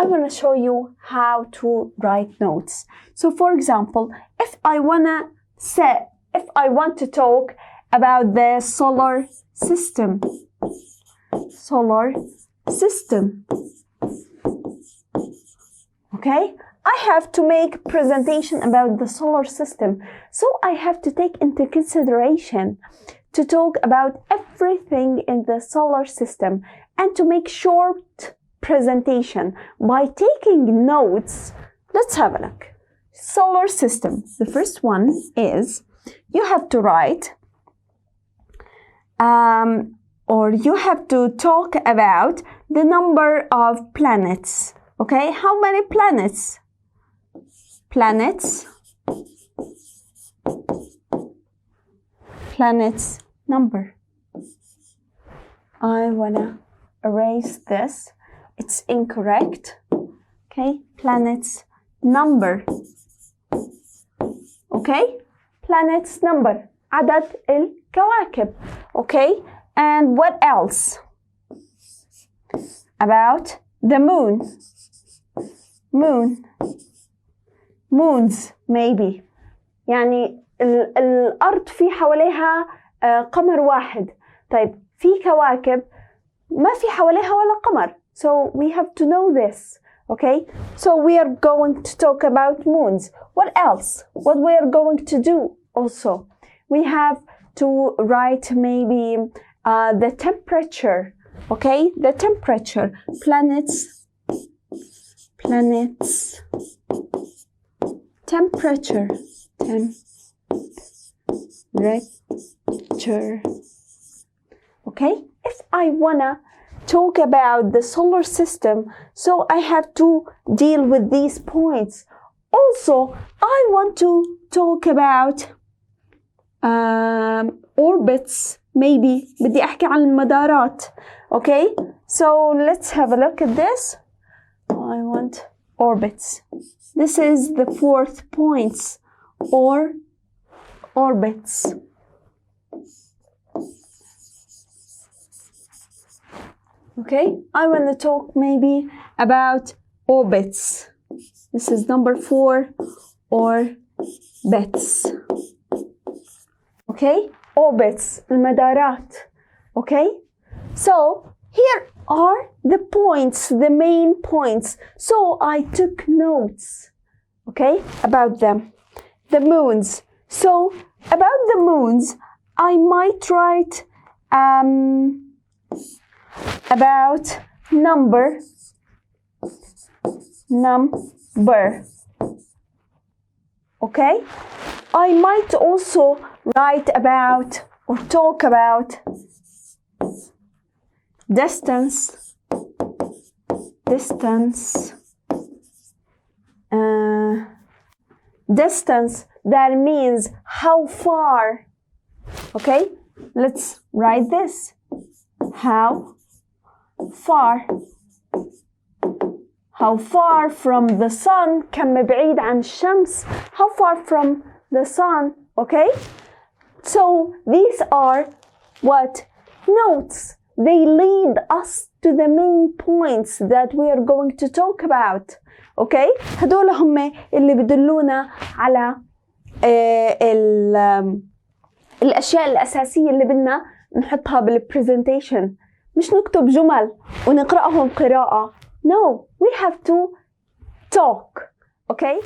I want to show you how to write notes. So for example, if I want to talk about the solar system, okay, I have to make presentation about the solar system. So I have to take into consideration to talk about everything in the solar system and to make short presentation by taking notes. Let's have a look. Solar system. The first one is you have to write or you have to talk about the number of planets. Okay, how many planets? Planets number. I wanna erase this. It's incorrect. Okay, planets number. Okay, planets number. عدد الكواكب. Okay, and what else? About the moon. Moons maybe. يعني الأرض في حواليها قمر واحد. طيب في كواكب ما في حواليها ولا قمر. So we have to know this. Okay, so we are going to talk about moons. What else? What we are going to do also? We have to write maybe the temperature. Okay, the temperature. Planets. Temperature. Okay, if I wanna talk about the solar system, so I have to deal with these points. Also, I want to talk about orbits. Maybe بدي أحكي عن المدارات. Okay, so let's have a look at this. I want orbits. This is the fourth points or orbits. Okay, I want to talk maybe about orbits. This is number 4, orbits. Okay, orbits, المدارات. Okay, so here are the points, the main points. So I took notes, okay, about them. The moons. So about the moons, I might write about number. Okay, I might also write about or talk about distance. Distance, that means how far. Okay, let's write this. How far from the sun. كم بعيد عن الشمس. How far from the sun. Okay, so these are what? Notes. They lead us to the main points that we are going to talk about. Okay, هدول هم اللي بدلونا على الأشياء الأساسية اللي بدنا نحطها بالبرزنتيشن. مش نكتب جمل ونقرأهم قراءة. No, we have to talk. Okay,